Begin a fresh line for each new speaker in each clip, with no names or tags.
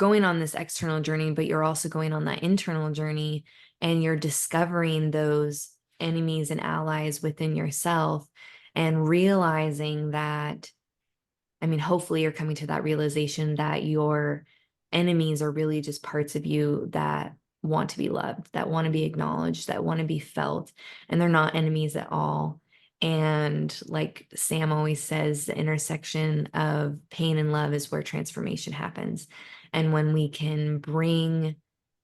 going on this external journey, but you're also going on that internal journey, and you're discovering those enemies and allies within yourself and realizing that, I mean, hopefully you're coming to that realization that your enemies are really just parts of you that want to be loved, that want to be acknowledged, that want to be felt, and they're not enemies at all. And like Sam always says, the intersection of pain and love is where transformation happens. And when we can bring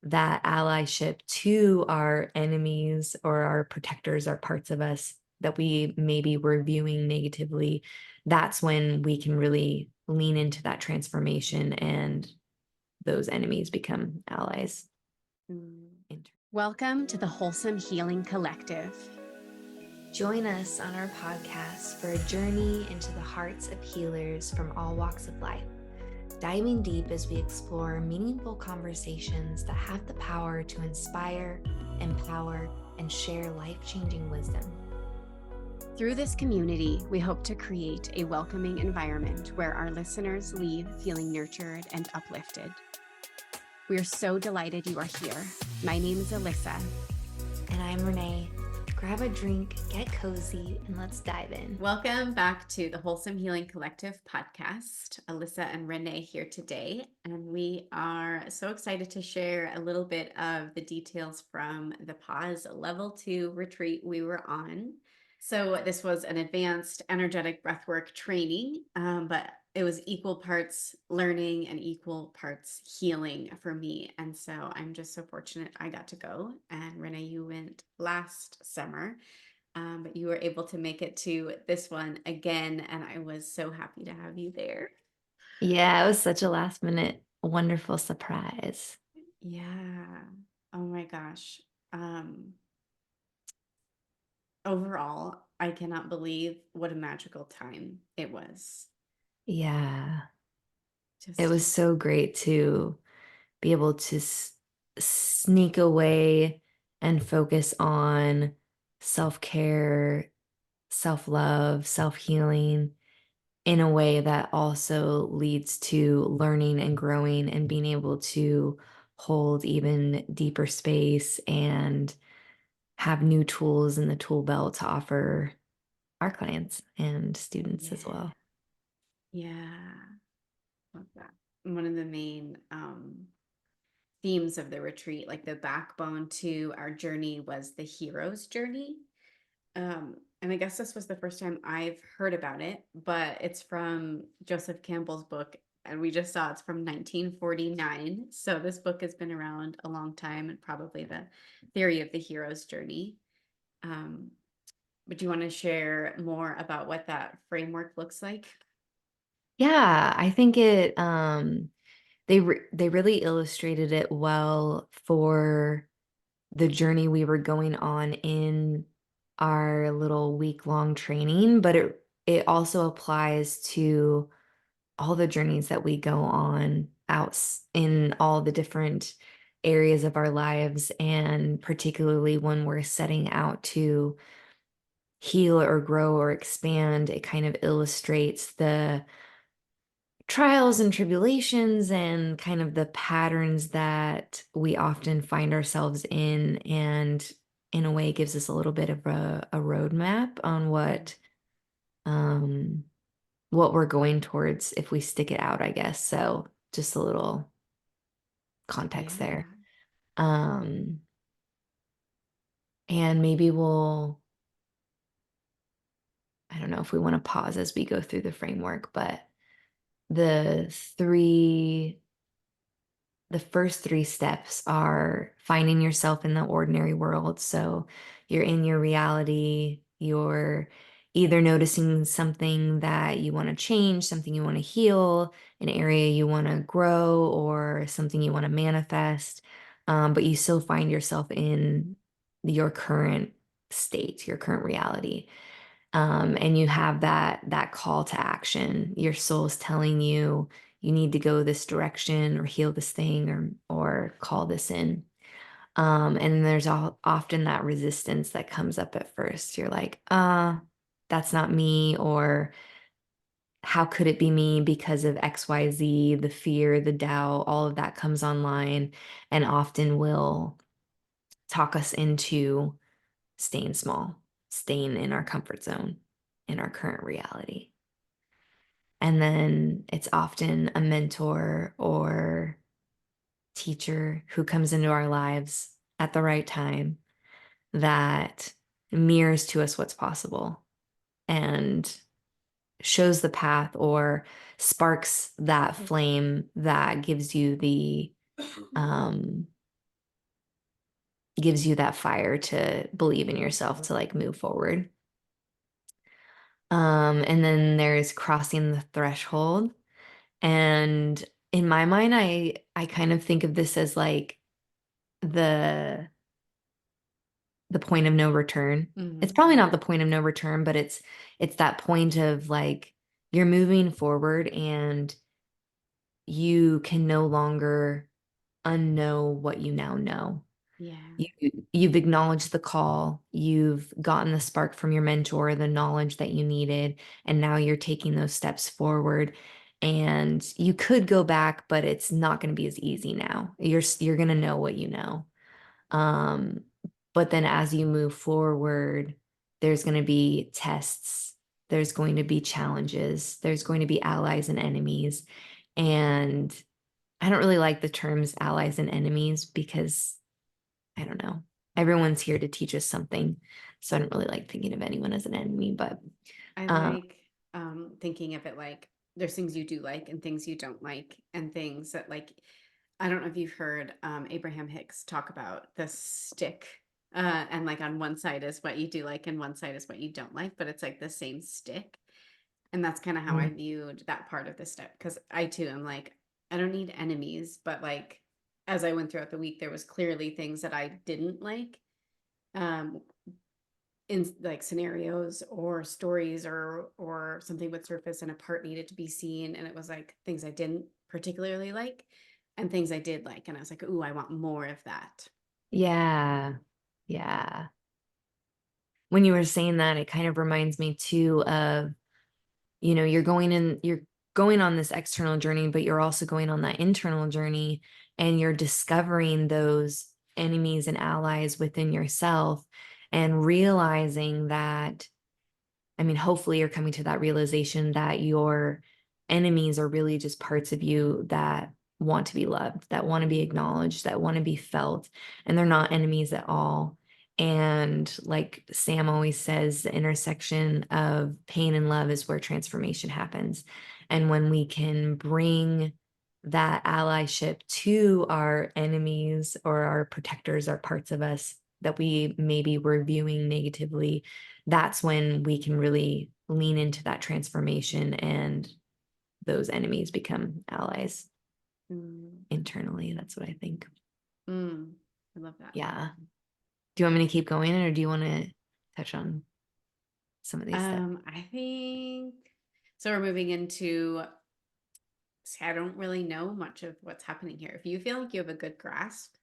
that allyship to our enemies or our protectors, our parts of us that we maybe were viewing negatively, that's when we can really lean into that transformation and those enemies become allies.
Welcome to the Wholesome Healing Collective.
Join us on our podcast for a journey into the hearts of healers from all walks of life, diving deep as we explore meaningful conversations that have the power to inspire, empower, and share life-changing wisdom.
Through this community, we hope to create a welcoming environment where our listeners leave feeling nurtured and uplifted. We are so delighted you are here. My name is Alyssa.
And I'm Renee. Grab a drink, get cozy, and let's dive in.
Welcome back to the Wholesome Healing Collective podcast. Alyssa and Renee here today, and we are so excited to share a little bit of the details from the Pause Level 2 retreat we were on. So this was an advanced energetic breathwork training, but it was equal parts learning and equal parts healing for me. And so I'm just so fortunate I got to go. And Renee, you went last summer, but you were able to make it to this one again. And I was so happy to have you there.
Yeah, it was such a last minute, wonderful surprise.
Yeah. Oh my gosh. Overall, I cannot believe what a magical time it was.
Yeah. It was so great to be able to sneak away and focus on self-care, self-love, self-healing in a way that also leads to learning and growing and being able to hold even deeper space and have new tools in the tool belt to offer our clients and students as well.
Yeah. Love that. One of the main themes of the retreat, like the backbone to our journey, was the hero's journey. And I guess this was the first time I've heard about it, but it's from Joseph Campbell's book, and we just saw it's from 1949. So this book has been around a long time, and probably the theory of the hero's journey. But do you want to share more about what that framework looks like?
Yeah, I think it they really illustrated it well for the journey we were going on in our little week-long training, but it also applies to all the journeys that we go on out in all the different areas of our lives, and particularly when we're setting out to heal or grow or expand. It kind of illustrates the trials and tribulations and kind of the patterns that we often find ourselves in, and in a way gives us a little bit of a roadmap on what we're going towards if we stick it out, I guess. So just a little context there. And maybe I don't know if we want to pause as we go through the framework, but the first three steps are finding yourself in the ordinary world. So you're in your reality, you're either noticing something that you want to change, something you want to heal, an area you want to grow, or something you want to manifest. But you still find yourself in your current state, your current reality. And you have that call to action. Your soul's telling you you need to go this direction or heal this thing or call this in. And there's often that resistance that comes up at first. You're like, that's not me, or how could it be me because of XYZ, the fear, the doubt, all of that comes online and often will talk us into staying small, staying in our comfort zone, in our current reality. And then it's often a mentor or teacher who comes into our lives at the right time that mirrors to us what's possible and shows the path or sparks that flame that gives you that fire to believe in yourself to like move forward. And then there's crossing the threshold. And in my mind, I kind of think of this as like the point of no return. It's probably not the point of no return, but it's that point of like you're moving forward and you can no longer unknow what you now know.
Yeah.
You've acknowledged the call, you've gotten the spark from your mentor, the knowledge that you needed, and now you're taking those steps forward. And you could go back, but it's not going to be as easy now. You're going to know what you know. Um, but then as you move forward, there's going to be tests, there's going to be challenges, there's going to be allies and enemies. And I don't really like the terms allies and enemies because I don't know. Everyone's here to teach us something. So I don't really like thinking of anyone as an enemy, but
I
uh,
like thinking of it like there's things you do like and things you don't like, and things that like I don't know if you've heard Abraham Hicks talk about the stick. And like on one side is what you do like, and one side is what you don't like, but it's like the same stick. And that's kind of how I viewed that part of the step. Because I too am like, I don't need enemies, but like as I went throughout the week, there was clearly things that I didn't like. Um, in like scenarios or stories or something would surface and a part needed to be seen, and it was like things I didn't particularly like and things I did like, and I was like, ooh, I want more of that.
yeah, yeah. When you were saying that, it kind of reminds me too of, you're going on this external journey, but you're also going on that internal journey and you're discovering those enemies and allies within yourself and realizing that I mean, hopefully you're coming to that realization that your enemies are really just parts of you that want to be loved, that want to be acknowledged, that want to be felt, and they're not enemies at all. And like Sam always says, the intersection of pain and love is where transformation happens. And when we can bring that allyship to our enemies or our protectors, our parts of us that we maybe were viewing negatively, that's when we can really lean into that transformation and those enemies become allies
Mm,
internally. That's what I think.
mm, I love that.
Yeah. Do you want me to keep going or do you want to touch on some of these steps?
I think so. We're moving into, see, I don't really know much of what's happening here. If you feel like you have a good grasp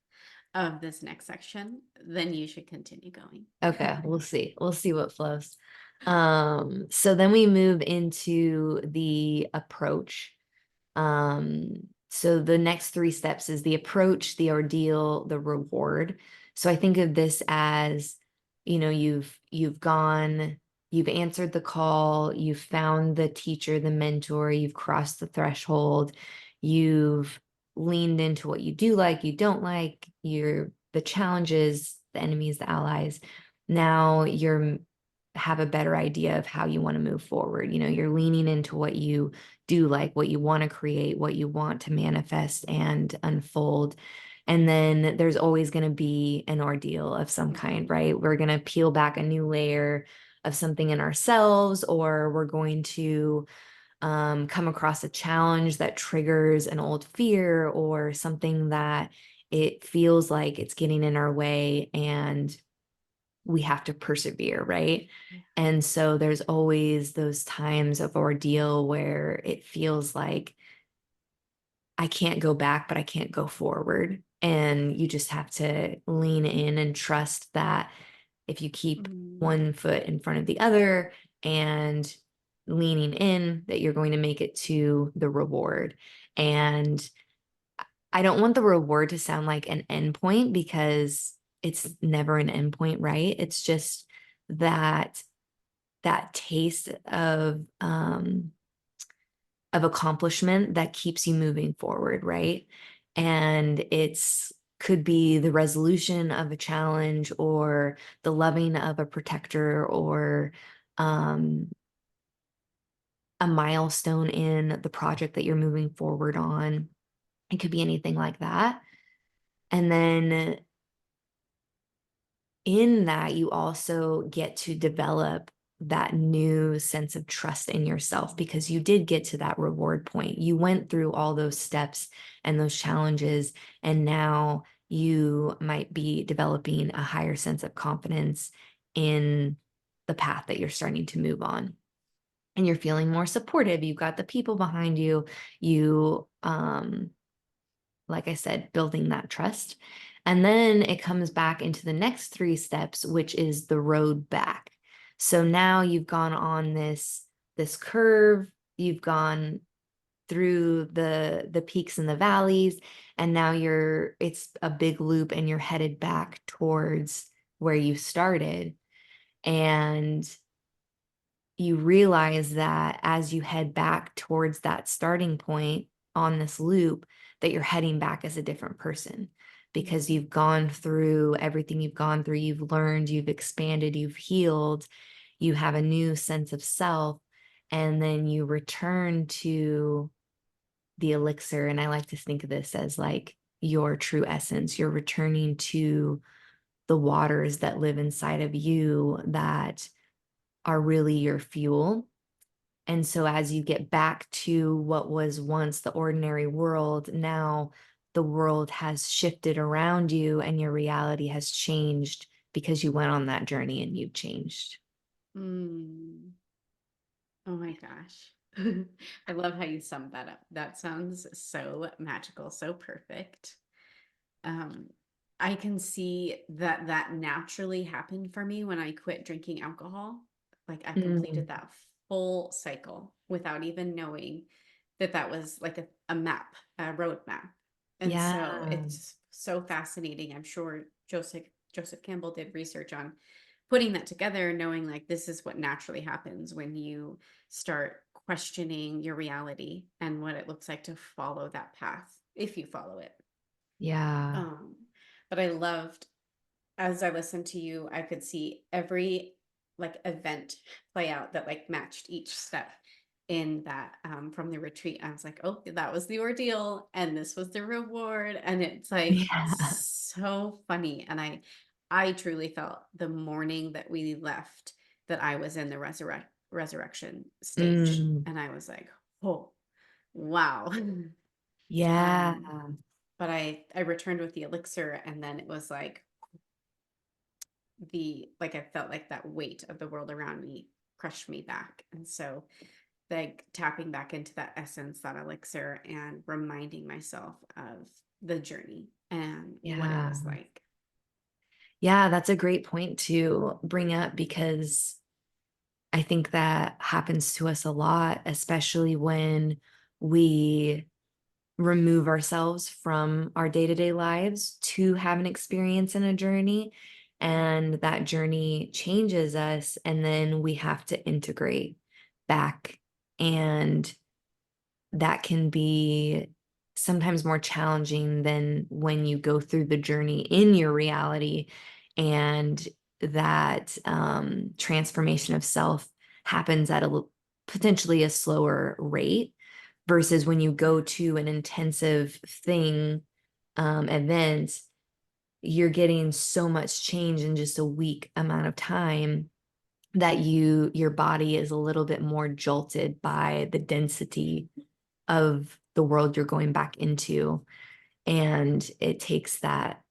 of this next section, then you should continue going.
Okay, we'll see. We'll see what flows. So then we move into the approach. So the next three steps is the approach, the ordeal, the reward. So I think of this as, you've answered the call, you've found the teacher, the mentor, you've crossed the threshold, you've leaned into what you do like, you don't like, the challenges, the enemies, the allies. Now you're have a better idea of how you want to move forward. You're leaning into what you do like, what you want to create, what you want to manifest and unfold. And then there's always going to be an ordeal of some kind, right? We're going to peel back a new layer of something in ourselves, or we're going to come across a challenge that triggers an old fear or something that it feels like it's getting in our way and we have to persevere, right?
Yeah.
And so there's always those times of ordeal where it feels like I can't go back, but I can't go forward. And you just have to lean in and trust that if you keep
Mm,
one foot in front of the other and leaning in that you're going to make it to the reward. And I don't want the reward to sound like an endpoint, because it's never an endpoint, right? It's just that taste of accomplishment that keeps you moving forward, right? And it's could be the resolution of a challenge, or the loving of a protector, or um, a milestone in the project that you're moving forward on. It could be anything like that. And then in that, you also get to develop that new sense of trust in yourself, because you did get to that reward point. You went through all those steps and those challenges, and now you might be developing a higher sense of confidence in the path that you're starting to move on. And you're feeling more supportive. You've got the people behind you. You, like I said, building that trust. And then it comes back into the next 3 steps, which is the road back. So now you've gone on this curve, you've gone through the peaks and the valleys, and now it's a big loop, and you're headed back towards where you started. And you realize that as you head back towards that starting point on this loop, that you're heading back as a different person, because you've gone through everything you've gone through, you've learned, you've expanded, you've healed, you have a new sense of self, and then you return to the elixir. And I like to think of this as like your true essence. You're returning to the waters that live inside of you, that are really your fuel. And so as you get back to what was once the ordinary world, now the world has shifted around you, and your reality has changed because you went on that journey and you've changed.
Mm. Oh my gosh. I love how you summed that up. That sounds so magical, so perfect. Um, I can see that that naturally happened for me when I quit drinking alcohol. Like I
Mm,
completed that full cycle without even knowing that that was like a map, a road map. And so
yeah.
it's so fascinating. I'm sure Joseph Campbell did research on putting that together, knowing like this is what naturally happens when you start questioning your reality and what it looks like to follow that path, if you follow it.
Yeah.
Um, but I loved, as I listened to you, I could see every like event play out that like matched each step in that from the retreat. I was like, oh, that was the ordeal and this was the reward. And it's like
Yeah.
so funny. And I truly felt the morning that we left that I was in the resurrection stage.
Mm,
And I was like, oh, wow.
yeah.
um, but I returned with the elixir, and then it was like I felt like that weight of the world around me crushed me back. And so like tapping back into that essence, that elixir, and reminding myself of the journey and what it
Yeah.
was like.
Yeah, that's a great point to bring up, because I think that happens to us a lot, especially when we remove ourselves from our day-to-day lives to have an experience in a journey, and that journey changes us, and then we have to integrate back. And that can be sometimes more challenging than when you go through the journey in your reality, and that transformation of self happens at potentially a slower rate, versus when you go to an intensive thing, event, you're getting so much change in just a week amount of time, that your body is a little bit more jolted by the density of the world you're going back into. And it takes that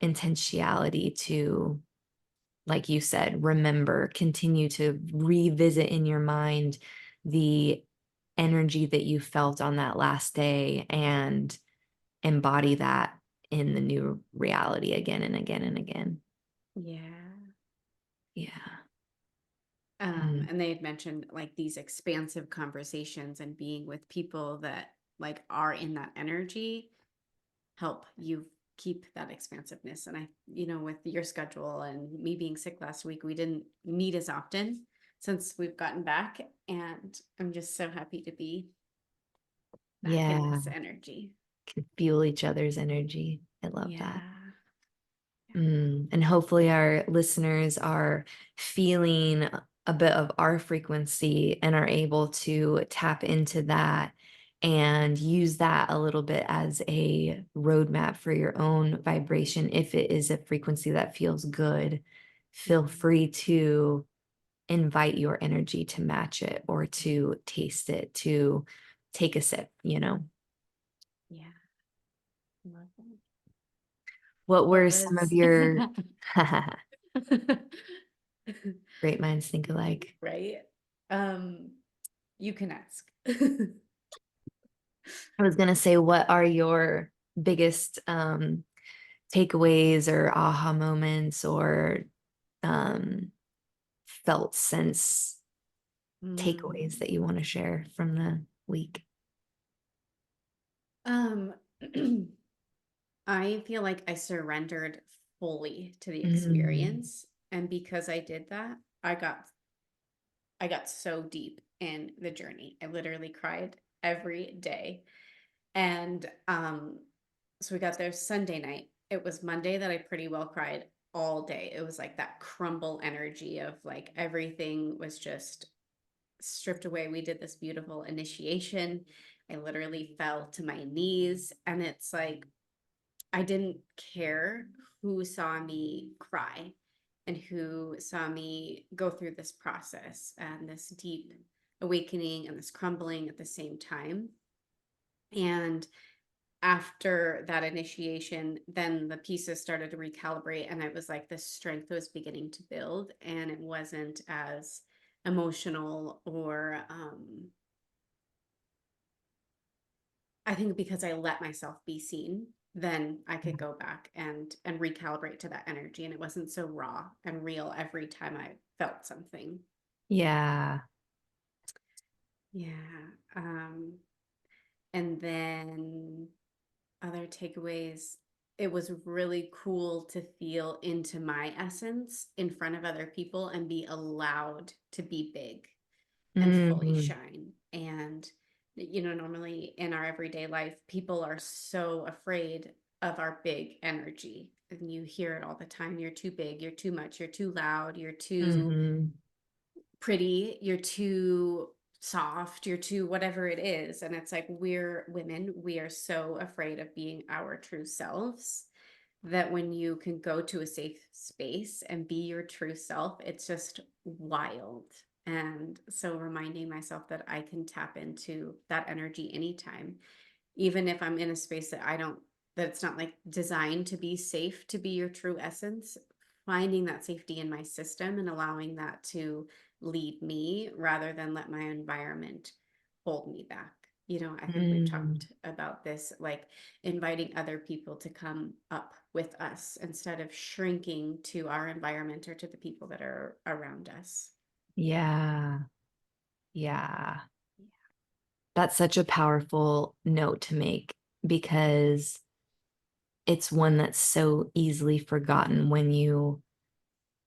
intentionality to, like you said, remember, continue to revisit in your mind the energy that you felt on that last day, and embody that in the new reality again and again and again.
Yeah.
Yeah. Mm.
And they had mentioned like these expansive conversations and being with people that like are in that energy help you keep that expansiveness. And I, with your schedule and me being sick last week, we didn't meet as often since we've gotten back. And I'm just so happy to be back in
Yeah,
this energy.
can fuel each other's energy. I love
Yeah.
that. And hopefully our listeners are feeling a bit of our frequency and are able to tap into that and use that a little bit as a roadmap for your own vibration. If it is a frequency that feels good, feel free to invite your energy to match it or to taste it, to take a sip,
Yeah. Love
What
What
were some of
was
your great minds think alike?
right? Um, you can ask.
I was gonna say, what are your biggest takeaways or aha moments or um, felt sense takeaways
Mm.
that you want to share from the week?
Um, I feel like I surrendered fully to the
Mm,
experience, and because I did that, I got so deep in the journey. I literally cried every day. And so we got there Sunday night. It was Monday that I pretty well cried all day. It was like that crumble energy of like everything was just stripped away. We did this beautiful initiation. I literally fell to my knees, and it's like I didn't care who saw me cry and who saw me go through this process and this deep awakening and this crumbling at the same time. And after that initiation, then the pieces started to recalibrate, and it was like the strength was beginning to build, and it wasn't as emotional or I think because I let myself be seen, then I could go back and recalibrate to that energy, and it wasn't so raw and real every time I felt something.
yeah.
Yeah. And then other takeaways, it was really cool to feel into my essence in front of other people and be allowed to be big and fully
Mm,
shine. And, normally in our everyday life, people are so afraid of our big energy. And you hear it all the time. You're too big, you're too much, you're too loud, you're too
mhm.
pretty, you're too soft, you're too whatever it is. And it's like we're women, we are so afraid of being our true selves that when you can go to a safe space and be your true self, it's just wild. And so reminding myself that I can tap into that energy anytime, even if I'm in a space that I don't, that it's not like designed to be safe to be your true essence, finding that safety in my system and allowing that to lead me rather than let my environment hold me back. I think we've
Mm,
talked about this, like inviting other people to come up with us instead of shrinking to our environment or to the people that are around us.
yeah. Yeah. That's such a powerful note to make because it's one that's so easily forgotten when you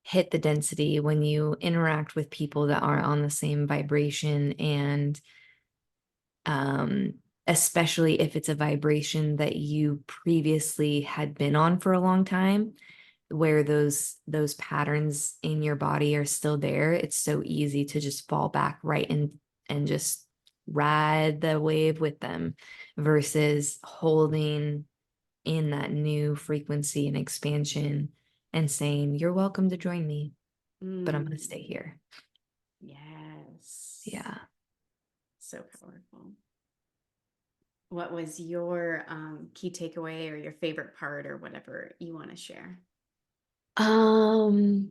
hit the density, when you interact with people that aren't on the same vibration, and um, especially if it's a vibration that you previously had been on for a long time, where those patterns in your body are still there. It's so easy to just fall back right in and just ride the wave with them versus holding in that new frequency and expansion and saying, you're welcome to join me, but I'm going to stay
Mm,
here.
yes.
Yeah.
So powerful. What was your key takeaway or your favorite part or whatever you want to share?
Um,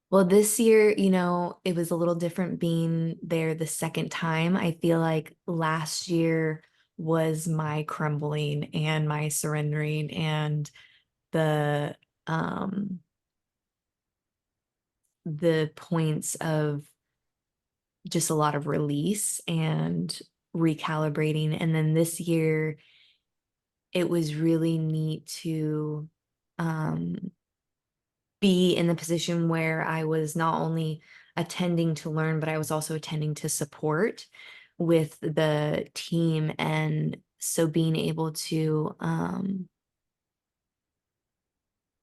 well, this year, it was a little different being there the second time. I feel like last year was my crumbling and my surrendering and the um the points of just a lot of release and recalibrating. And then this year, it was really neat to be in the position where I was not only attending to learn, but I was also attending to support with the team. And so being able to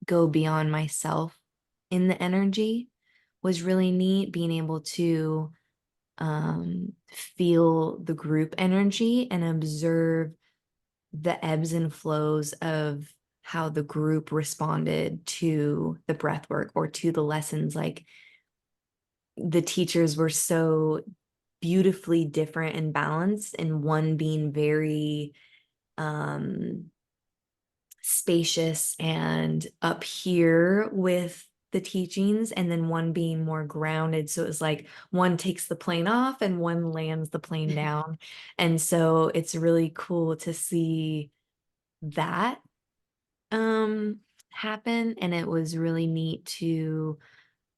go beyond myself in the energy was really neat. Being able to feel the group energy and observe the ebbs and flows of how the group responded to the breath work or to the lessons. Like, the teachers were so beautifully different and balanced, and one being very spacious and up here with the teachings, and then one being more grounded. So it was like one takes the plane off and one lands the plane down. And so it's really cool to see that happen. And it was really neat to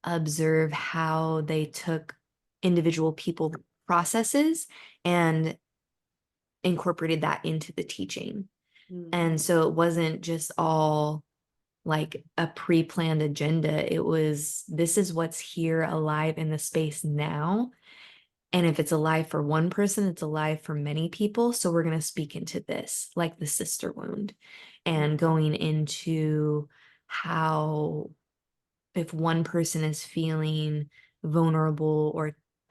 observe how they took individual people processes and incorporated that into the teaching. And so it wasn't just all like a pre-planned agenda. It was, this is what's here alive in the space now. And if it's alive for one person, it's alive for many people. So we're going to speak into this, like the sister wound, and going into how, if one person is feeling vulnerable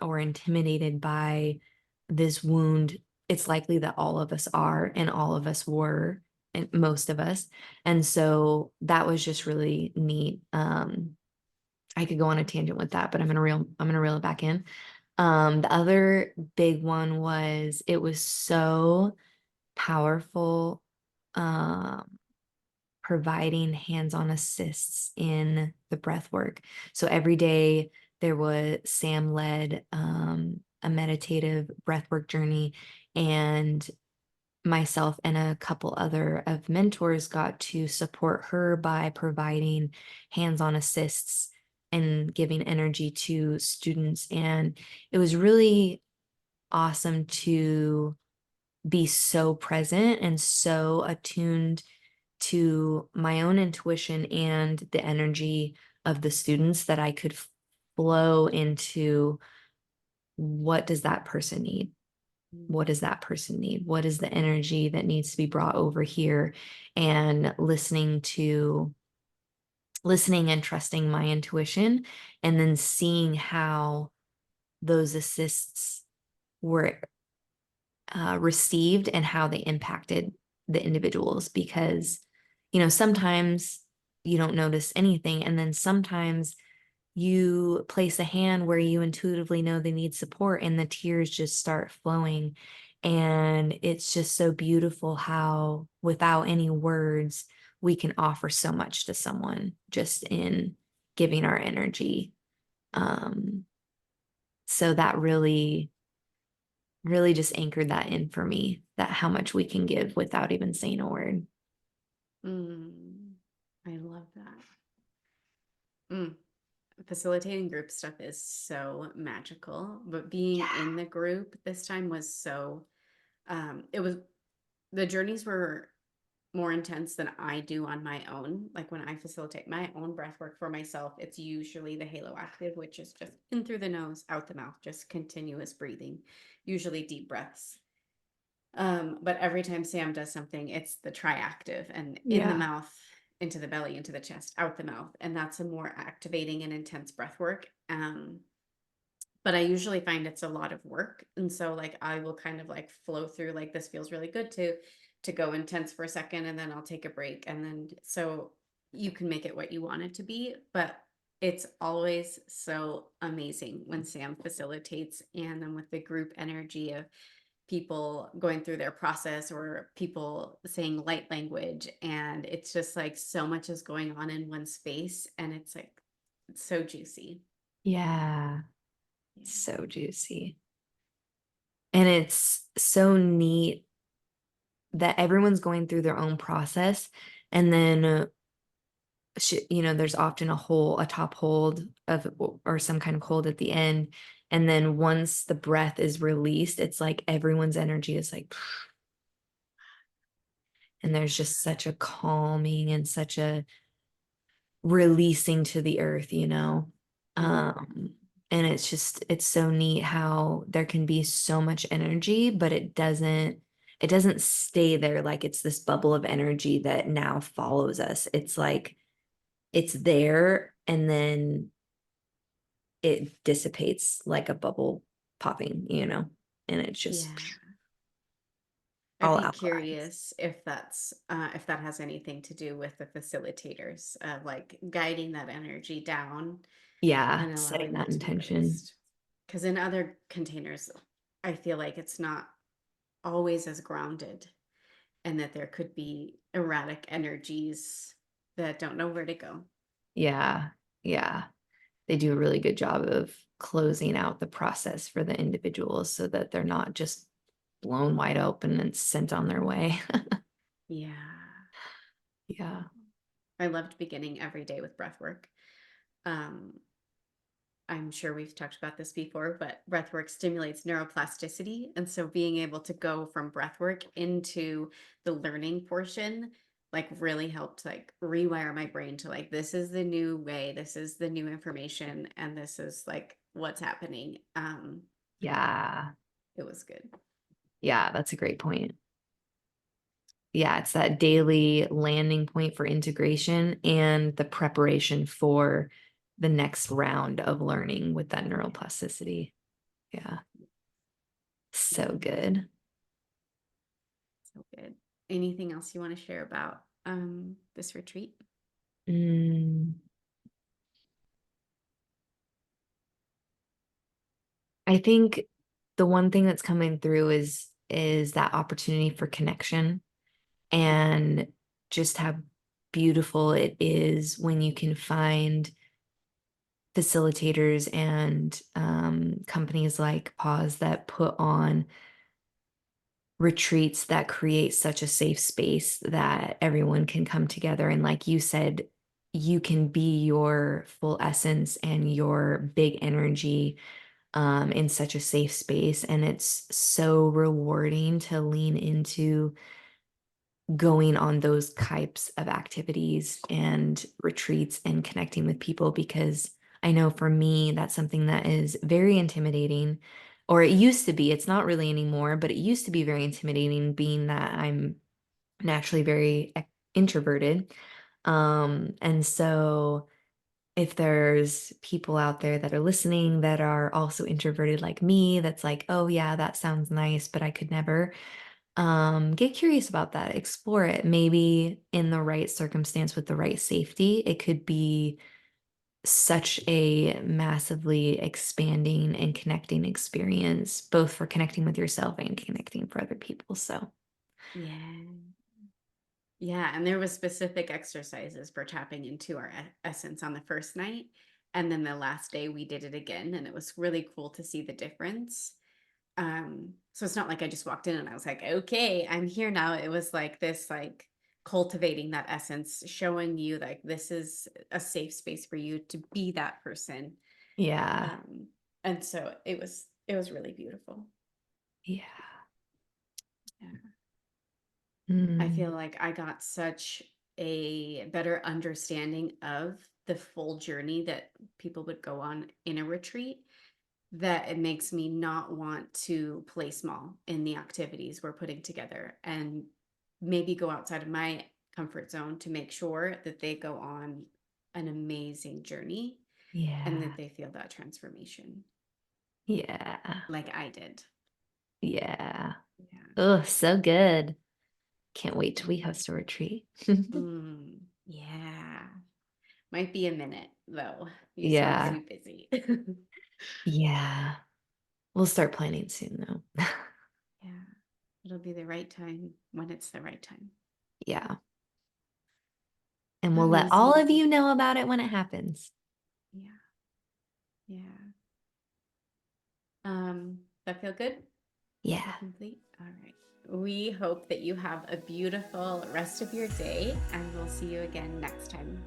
or intimidated by this wound, it's likely that all of us are, and all of us were, and most of us. And so that was just really neat. I could go on a tangent with that, but I'm gonna reel it back in. The other big one was, it was so powerful, providing hands-on assists in the breath work. So every day there was Sam led a meditative breathwork journey, and myself and a couple other of mentors got to support her by providing hands-on assists and giving energy to students. And it was really awesome to be so present and so attuned to my own intuition and the energy of the students, that I could flow into, what does that person need? What does that person need? What is the energy that needs to be brought over here? And listening and trusting my intuition, and then seeing how those assists were received and how they impacted the individuals. Because, sometimes you don't notice anything, and then sometimes you place a hand where you intuitively know they need support, and the tears just start flowing. And it's just so beautiful how, without any words, we can offer so much to someone just in giving our energy. So that really, really just anchored that in for me, that how much we can give without even saying a word.
I love that. Facilitating group stuff is so magical, but being in the group this time was so, the journeys were more intense than I do on my own. Like when I facilitate my own breath work for myself, it's usually the Halo Active, which is just in through the nose, out the mouth, just continuous breathing, usually deep breaths. But every time Sam does something, it's the Triactive, and in the mouth, into the belly, into the chest, out the mouth. And that's a more activating and intense breath work. But I usually find it's a lot of work. And so like I will kind of like flow through, like this feels really good to go intense for a second, and then I'll take a break. And then so you can make it what you want it to be, but it's always so amazing when Sam facilitates, and then with the group energy of people going through their process or people saying light language, and it's just like so much is going on in one space, and it's like it's so juicy.
Yeah. So juicy. And it's so neat that everyone's going through their own process. And then there's often a top hold of, or some kind of hold at the end. And then once the breath is released, it's like everyone's energy is like, and there's just such a calming and such a releasing to the earth,
Mhm.
and it's so neat how there can be so much energy, but it doesn't stay there. Like it's this bubble of energy that now follows us. It's like it's there and then it dissipates like a bubble popping, and it's just
Yeah. I'd
all
be
out the eyes.
curious if that has anything to do with the facilitators, like guiding that energy down
Yeah,
and
setting
allowing
that
that to be
intention.
released. Because in other containers, I feel like it's not always as grounded, and that there could be erratic energies that don't know where to go.
Yeah, yeah. They do a really good job of closing out the process for the individuals so that they're not just blown wide open and sent on their way.
Yeah.
Yeah.
I loved beginning every day with breath work. Um, I'm sure we've talked about this before, but breathwork stimulates neuroplasticity. And so being able to go from breathwork into the learning portion, like really helped like rewire my brain to like, this is the new way, this is the new information, and this is like what's happening.
Yeah.
It was good.
Yeah, that's a great point. Yeah, it's that daily landing point for integration and the preparation for the next round of learning with that neuroplasticity. Yeah. So
Mhm.
good.
So good. Anything else you want to share about this retreat?
Mm, I think the one thing that's coming through is that opportunity for connection and just how beautiful it is when you can find facilitators and companies like Pause that put on retreats that create such a safe space that everyone can come together. And like you said, you can be your full essence and your big energy in such a safe space. And it's so rewarding to lean into going on those types of activities and retreats and connecting with people, because I know for me, that's something that is very intimidating, or it used to be. It's not really anymore, but it used to be very intimidating, being that I'm naturally very introverted. And so if there's people out there that are listening that are also introverted like me, that's like, oh yeah, that sounds nice, but I could never, get curious about that, explore it. Maybe in the right circumstance with the right safety, it could be such a massively expanding and connecting experience, both for connecting with yourself and connecting for other people. So
Yeah. Yeah, and there was specific exercises for tapping into our essence on the first night. And then the last day we did it again, and it was really cool to see the difference. So it's not like I just walked in and I was like, okay, I'm here now. It was like this, like cultivating that essence, showing you like this is a safe space for you to be that person.
yeah,
Um, and so it was really beautiful.
yeah.
Yeah. I feel
Mm,
like I got such a better understanding of the full journey that people would go on in a retreat, that it makes me not want to play small in the activities we're putting together, and maybe go outside of my comfort zone to make sure that they go on an amazing journey and
yeah,
that they feel that transformation
yeah,
like I did.
yeah.
Yeah.
Oh, so good. Can't wait till we host a retreat.
Yeah. Might be a minute though. You sound
Yeah,
pretty busy.
yeah. We'll start planning soon though.
Yeah. It'll be the right time when it's the right time.
Yeah. And we'll let all of
Amazing.
you know about it when it happens.
Yeah. Yeah. That feel good?
Yeah.
Feel complete? All right. We hope that you have a beautiful rest of your day, and we'll see you again next time.